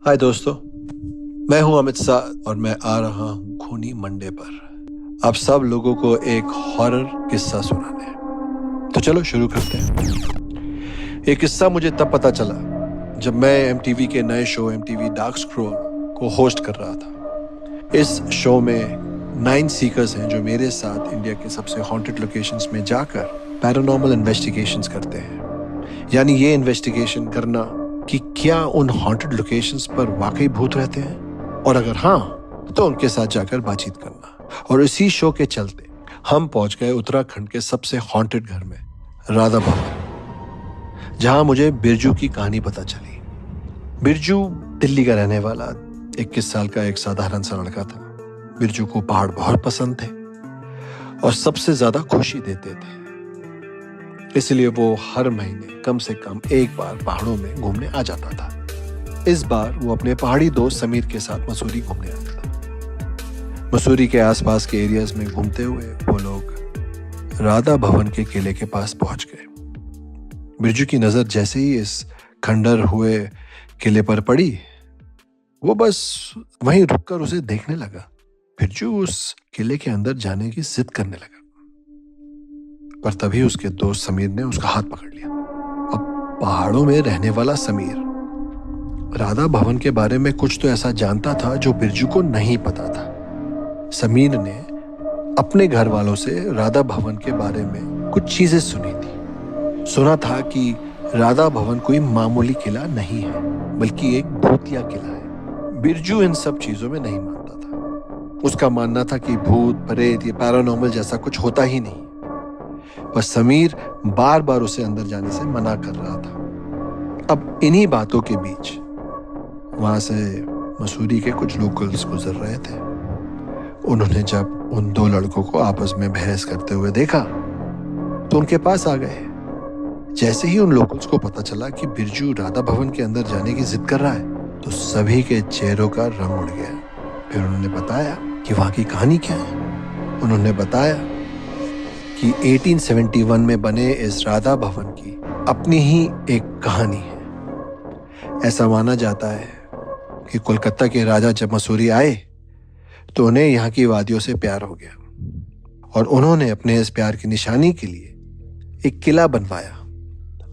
हाय दोस्तों, मैं हूं अमित शाह और मैं आ रहा हूं खूनी मंडे पर आप सब लोगों को एक हॉरर किस्सा सुनाने। तो चलो शुरू करते हैं। ये किस्सा मुझे तब पता चला जब मैं एमटीवी के नए शो एमटीवी डार्क स्क्रॉल को होस्ट कर रहा था। इस शो में 9 सीकर्स हैं जो मेरे साथ इंडिया के सबसे हॉन्टेड लोकेशंस में जाकर पैरानॉर्मल इन्वेस्टिगेशंस करते हैं। यानी ये इन्वेस्टिगेशन करना कि क्या उन हॉन्टेड लोकेशंस पर वाकई भूत रहते हैं, और अगर हाँ तो उनके साथ जाकर बातचीत करना। और इसी शो के चलते हम पहुंच गए उत्तराखंड के सबसे हॉन्टेड घर में, राधा भवन, जहां मुझे बिरजू की कहानी पता चली। बिरजू दिल्ली का रहने वाला 21 साल का एक साधारण सा लड़का था। बिरजू को पहाड़ बहुत पसंद थे और सबसे ज्यादा खुशी देते थे, इसलिए वो हर महीने कम से कम एक बार पहाड़ों में घूमने आ जाता था। इस बार वो अपने पहाड़ी दोस्त समीर के साथ मसूरी घूमने आया था। मसूरी के आसपास के एरियाज में घूमते हुए वो लोग राधा भवन के किले के पास पहुंच गए। बिरजू की नजर जैसे ही इस खंडर हुए किले पर पड़ी, वो बस वहीं रुककर उसे देखने लगा। बिरजू उस किले के अंदर जाने की जिद करने लगा, पर तभी उसके दोस्त समीर ने उसका हाथ पकड़ लिया। अब पहाड़ों में रहने वाला समीर राधा भवन के बारे में कुछ तो ऐसा जानता था जो बिरजू को नहीं पता था। समीर ने अपने घर वालों से राधा भवन के बारे में कुछ चीजें सुनी थी। सुना था कि राधा भवन कोई मामूली किला नहीं है, बल्कि एक भूतिया किला है। बिरजू इन सब चीजों में नहीं मानता था। उसका मानना था कि भूत प्रेत या पैरानॉर्मल जैसा कुछ होता ही नहीं। पर समीर बार बार उसे अंदर जाने से मना कर रहा था। अब इन्हीं बातों के बीच वहां से मसूरी के कुछ लोकल्स गुजर रहे थे। उन्होंने जब उन दो लड़कों को आपस में बहस करते हुए देखा तो उनके पास आ गए। जैसे ही उन लोकल्स को पता चला कि बिरजू राधा भवन के अंदर जाने की जिद कर रहा है, तो सभी के चेहरों का रंग उड़ गया। फिर उन्होंने बताया कि वहां की कहानी क्या है। उन्होंने बताया कि 1871 में बने इस राधा भवन की अपनी ही एक कहानी है। ऐसा माना जाता है कि कोलकाता के राजा जब मसूरी आए तो उन्हें यहाँ की वादियों से प्यार हो गया, और उन्होंने अपने इस प्यार की निशानी के लिए एक किला बनवाया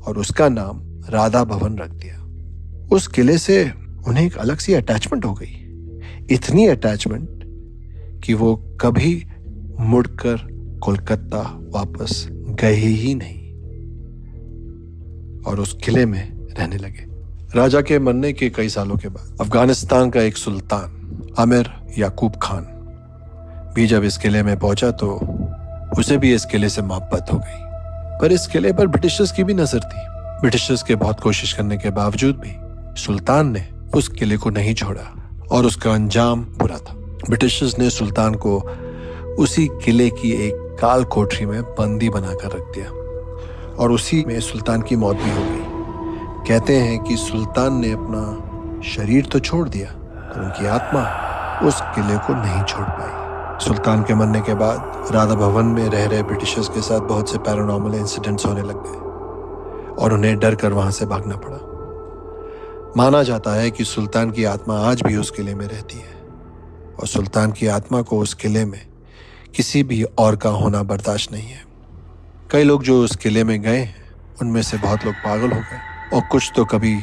और उसका नाम राधा भवन रख दिया। उस किले से उन्हें एक अलग सी अटैचमेंट हो गई, इतनी अटैचमेंट कि वो कभी मुड़कर कोलकाता वापस गए ही नहीं और उस किले में रहने लगे। राजा के मरने के कई सालों के बाद अफगानिस्तान का एक सुल्तान आमिर याकूब खान भी जब इस किले में पहुंचा तो उसे भी इस किले से मोहब्बत हो गई। पर इस किले पर ब्रिटिशर्स की भी नजर थी। ब्रिटिशर्स के बहुत कोशिश करने के बावजूद भी सुल्तान ने उस किले को नहीं छोड़ा और उसका अंजाम बुरा था। ब्रिटिशर्स ने सुल्तान को उसी किले की एक काल कोठरी में बंदी बनाकर रख दिया और उसी में सुल्तान की मौत भी हो गई। कहते हैं कि सुल्तान ने अपना शरीर तो छोड़ दिया, पर उनकी आत्मा उस किले को नहीं छोड़ पाई। सुल्तान के मरने के बाद राधा भवन में रह रहे ब्रिटिशर्स के साथ बहुत से पैरानॉर्मल इंसिडेंट्स होने लग गए और उन्हें डर कर वहां से भागना पड़ा। माना जाता है कि सुल्तान की आत्मा आज भी उस किले में रहती है और सुल्तान की आत्मा को उस किले में किसी भी और का होना बर्दाश्त नहीं है। कई लोग जो उस किले में गए हैं उनमें से बहुत लोग पागल हो गए और कुछ तो कभी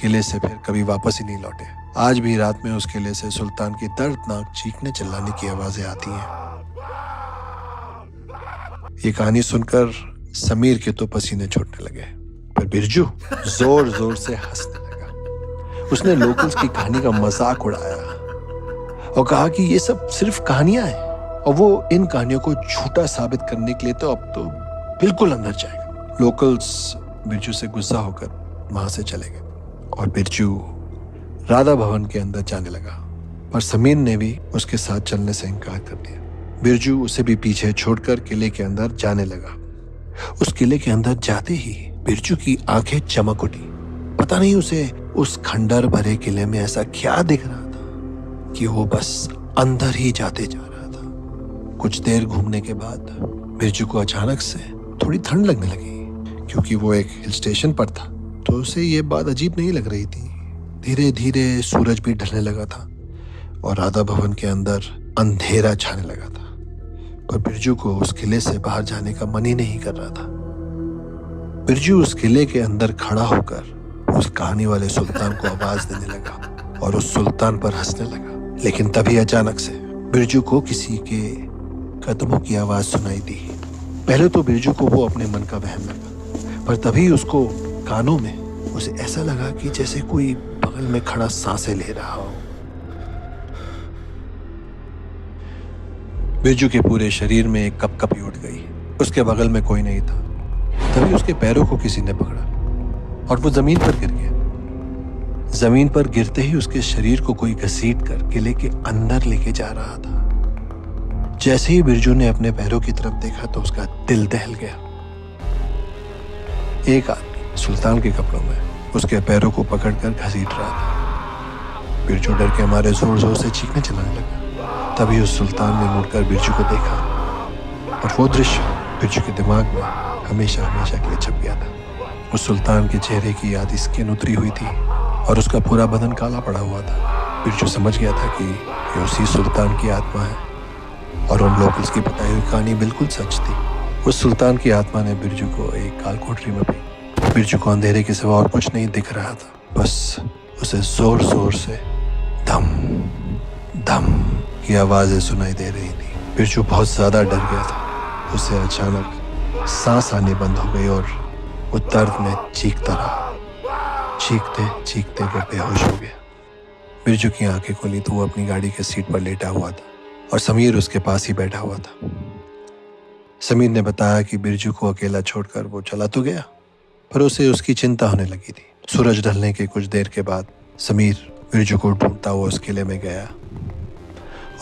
किले से फिर कभी वापस ही नहीं लौटे। आज भी रात में उस किले से सुल्तान की दर्दनाक चीखने चिल्लाने की आवाजें आती हैं। ये कहानी सुनकर समीर के तो पसीने छूटने लगे, पर बिरजू जोर जोर से हंसने लगा। उसने लोकल्स की कहानी का मजाक उड़ाया और कहा कि ये सब सिर्फ कहानियां हैं और वो इन कहानियों को झूठा साबित करने के लिए तो अब तो बिल्कुल अंदर जाएगा। लोकल्स बिरजू से गुस्सा होकर वहां से चले गए और बिरजू राधा भवन के अंदर जाने लगा, पर समीर ने भी उसके साथ चलने से इनकार कर दिया। बिरजू उसे भी पीछे छोड़कर किले के अंदर जाने लगा। उस किले के अंदर जाते ही बिरजू की आंखें चमक उठी। पता नहीं उसे उस खंडर भरे किले में ऐसा क्या दिख रहा था कि वो बस अंदर ही जाते जा रहा था। कुछ देर घूमने के बाद बिरजू को अचानक से थोड़ी ठंड लगने लगी। क्योंकि वो एक हिल स्टेशन पर था तो उसे ये बात अजीब नहीं लग रही थी। धीरे धीरे सूरज भी ढलने लगा था और राधा भवन के अंदर अंधेरा छाने लगा था, पर बिरजू को उस किले से बाहर जाने का मन ही नहीं कर रहा था। बिरजू उस किले के अंदर खड़ा होकर उस कहानी वाले सुल्तान को आवाज देने लगा और उस सुल्तान पर हंसने लगा। लेकिन तभी अचानक से बिरजू को किसी के कदमों की आवाज सुनाई दी। पहले तो बिरजू को वो अपने मन का वहम लगा, पर तभी उसको कानों में उसे ऐसा लगा कि जैसे कोई बगल में खड़ा सांसें ले रहा हो। बिरजू के पूरे शरीर में एक कपकपी उठ गई। उसके बगल में कोई नहीं था। तभी उसके पैरों को किसी ने पकड़ा और वो जमीन पर गिर गया। जमीन पर गिरते ही उसके शरीर को कोई घसीट कर किले के अंदर लेके जा रहा था। जैसे ही बिरजू ने अपने पैरों की तरफ देखा तो उसका दिल दहल गया। एक आदमी सुल्तान के कपड़ों में उसके पैरों को पकड़कर घसीट रहा था। बिरजू डर के मारे जोर जोर से चीखने चलाने लगा। तभी उस सुल्तान ने मुड़कर बिरजू को देखा और वो दृश्य बिरजू के दिमाग में हमेशा हमेशा के लिए छप गया था। उस सुल्तान के चेहरे की आधी स्किन उतरी हुई थी और उसका पूरा बदन काला पड़ा हुआ था। बिरजू समझ गया था कि ये उसी सुल्तान की आत्मा है और उन लोकल्स की बताई हुई कहानी बिल्कुल सच थी। उस सुल्तान की आत्मा ने बिरजू को एक काल कोठरी में भेजा। बिरजू को अंधेरे के सिवा और कुछ नहीं दिख रहा था, बस उसे जोर जोर से धम धम की आवाजें सुनाई दे रही थी। बिरजू बहुत ज्यादा डर गया था। उसे अचानक सांस आनी बंद हो गई और वो दर्द में चीखता रहा। चीखते चीखते वो बेहोश हो गया। बिरजू की आंखें खुली तो वो अपनी गाड़ी के सीट पर लेटा हुआ था और समीर उसके पास ही बैठा हुआ था। समीर ने बताया कि बिरजू को अकेला छोड़कर वो चला तो गया, पर उसे उसकी चिंता होने लगी थी। सूरज ढलने के कुछ देर के बाद समीर बिरजू को ढूंढता हुआ उस किले में गया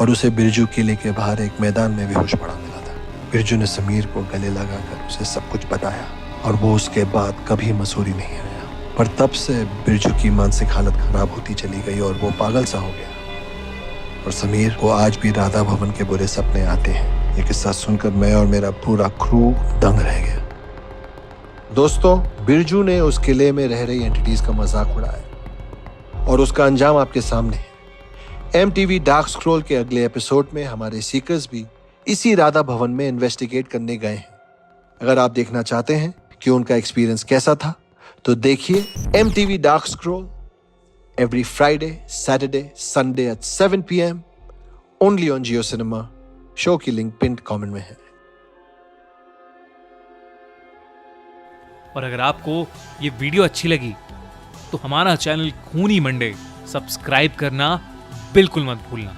और उसे बिरजू किले के बाहर एक मैदान में बेहोश पड़ा मिला था। बिरजू ने समीर को गले लगाकर उसे सब कुछ बताया और वो उसके बाद कभी मसूरी नहीं आया। पर तब से बिरजू की मानसिक हालत खराब होती चली गई और वो पागल सा हो गया। और समीर को आज भी राधा भवन के बुरे सपने आते हैं। ये किस्सा सुनकर मैं और मेरा पूरा क्रू दंग रह गया। दोस्तों, बिरजू ने उस किले में रह रही एंटिटीज का मजाक उड़ाया और उसका अंजाम आपके सामने है। MTV डार्क स्क्रॉल के अगले एपिसोड में हमारे सीकर्स भी इसी राधा भवन में इन्वेस्टिगेट करने गए हैं। अगर आप देखना चाहते हैं कि उनका एक्सपीरियंस कैसा था तो देखिए MTV dark scroll every Friday, Saturday, Sunday at 7 PM only on Jio Cinema. Show की लिंक पिन कमेंट में है। और अगर आपको ये वीडियो अच्छी लगी तो हमारा चैनल खूनी मंडे सब्सक्राइब करना बिल्कुल मत भूलना।